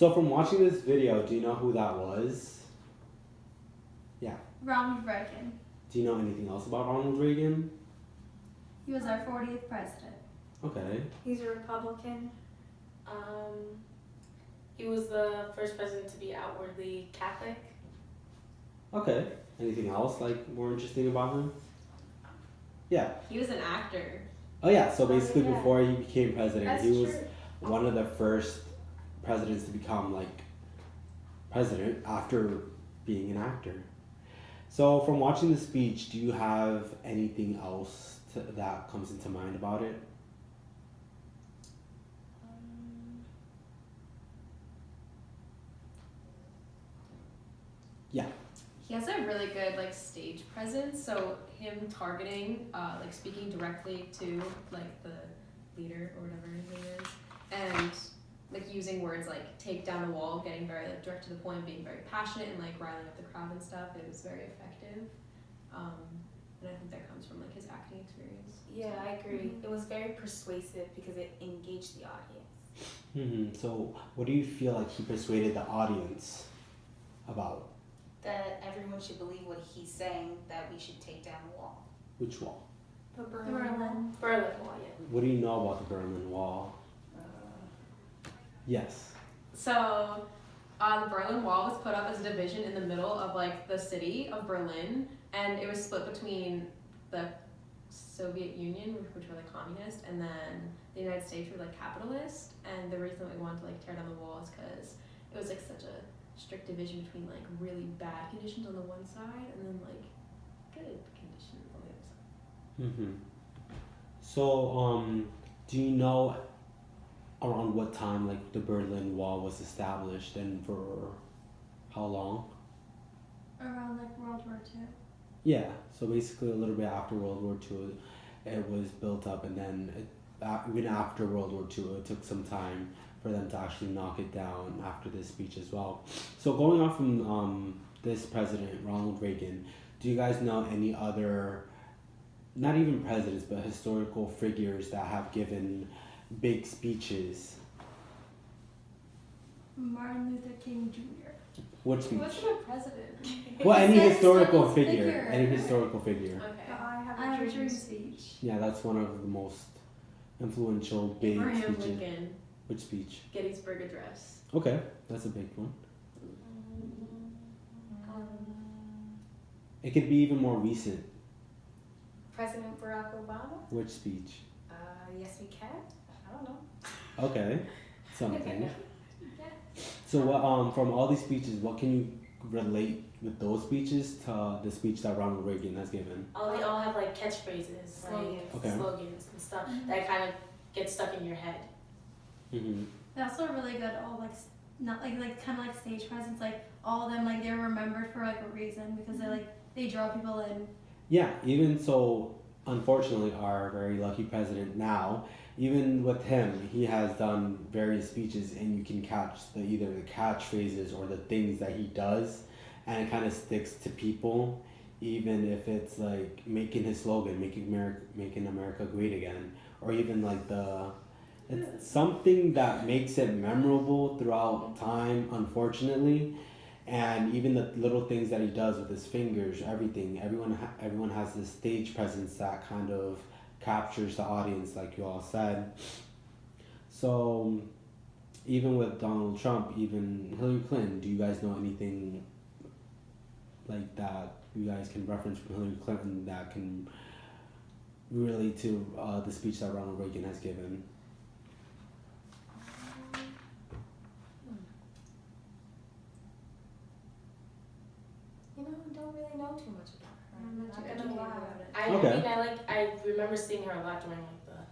So from watching this video, do you know who that was? Yeah. Ronald Reagan. Do you know anything else about Ronald Reagan? He was our 40th president. Okay. He's a Republican. He was the first president to be outwardly Catholic. Okay. Anything else more interesting about him? Yeah. He was an actor. Oh yeah. So basically, yeah. before he became president, That's he was true. one of the first presidents to become president after being an actor. So from watching the speech, do you have anything else that comes into mind about it? Yeah. He has a really good stage presence. So him targeting, speaking directly to the leader or whatever his name is, and using words like "take down the wall," getting very direct to the point, being very passionate and riling up the crowd and stuff. It was very effective, and I think that comes from his acting experience. Yeah, I agree. It was very persuasive because it engaged the audience. So what do you feel like he persuaded the audience about? That everyone should believe what he's saying, that we should take down the wall. Which wall? The Berlin. Berlin Wall, yeah. What do you know about the Berlin Wall? Yes. So, the Berlin Wall was put up as a division in the middle of the city of Berlin, and it was split between the Soviet Union, which were communist, and then the United States were capitalist. And the reason we wanted to tear down the wall is because it was such a strict division between really bad conditions on the one side and then good conditions on the other side. So do you know around what time the Berlin Wall was established and for how long? Around World War II. Yeah, so basically a little bit after World War II it was built up, and then even after World War II it took some time for them to actually knock it down after this speech as well. So going off from this president, Ronald Reagan, do you guys know any other, not even presidents, but historical figures that have given big speeches? Martin Luther King Jr. What He speech? wasn't a president. Well, any He said historical historical figure. figure. Any historical figure. Okay. I have a dream speech. Yeah, that's one of the most influential big Abraham speeches. Lincoln, Which speech? Gettysburg Address. Okay, that's a big one. It could be even more recent. President Barack Obama. Which speech? Yes, we can. I don't know. Okay, something. So what? From all these speeches, what can you relate with those speeches to the speech that Ronald Reagan has given? Oh, they all have catchphrases, Slogans. Okay. slogans and stuff that kind of get stuck in your head. They also are really good. All not kind of stage presence. All of them they're remembered for a reason because they draw people in. Yeah, even so, unfortunately, our very lucky president now, even with him, he has done various speeches, and you can catch either the catchphrases or the things that he does, and it kind of sticks to people, even if it's making his slogan, making America great again, or even it's something that makes it memorable throughout time, unfortunately. And even the little things that he does with his fingers, everything, everyone has this stage presence that kind of captures the audience, like you all said. So even with Donald Trump, even Hillary Clinton, do you guys know anything like that you guys can reference from Hillary Clinton that can relate to the speech that Ronald Reagan has given? Don't really know too much about her. I'm not too gonna educated lie. about it. I remember seeing her a lot during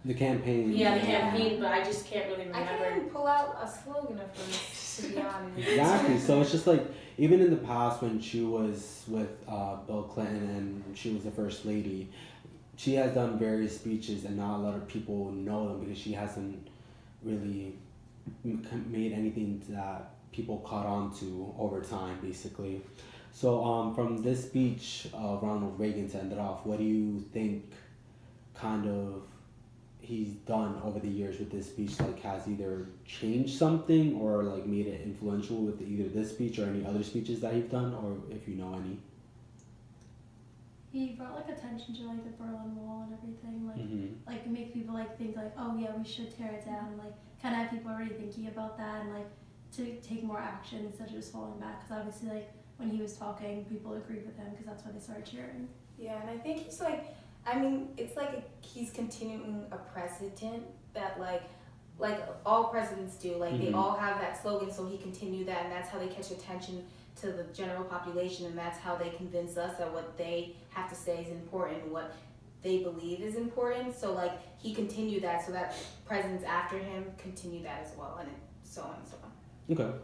The campaign. the campaign, but I just can't really I remember. can't even pull out a slogan of hers, to be honest. Exactly. So it's just even in the past when she was with Bill Clinton and she was the first lady, she has done various speeches and not a lot of people know them because she hasn't really made anything that people caught on to over time, basically. So from this speech of Ronald Reagan to end it off, what do you think kind of he's done over the years with this speech like has either changed something or like made it influential with either this speech or any other speeches that he's done, or if you know any? He brought like attention to like the Berlin Wall and everything, like Mm-hmm. like make people like think like, oh yeah, we should tear it down, like kind of have people already thinking about that and like to take more action instead of just falling back. Because obviously like when he was talking, people agreed with him because that's why they started cheering. Yeah, and I think he's like, I mean, it's like he's continuing a precedent that like all presidents do. Like they Mhm. all have that slogan, so he continued that, and that's how they catch attention to the general population, and that's how they convince us that what they have to say is important, what they believe is important. So like he continued that, so that presidents after him continue that as well, and so on and so on. Okay.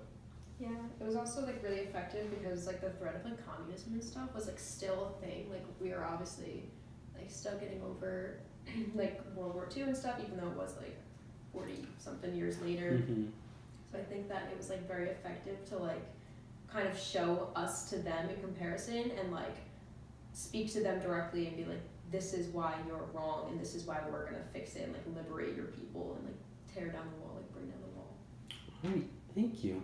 Yeah, it was also like really effective because like the threat of like communism and stuff was like still a thing. Like we are obviously like still getting over like World War II and stuff, even though it was like 40 something years later. Mm-hmm. So I think that it was like very effective to like kind of show us to them in comparison and like speak to them directly and be like, this is why you're wrong and this is why we're gonna fix it and like liberate your people and like tear down the wall, like bring down the wall. All right. Thank you.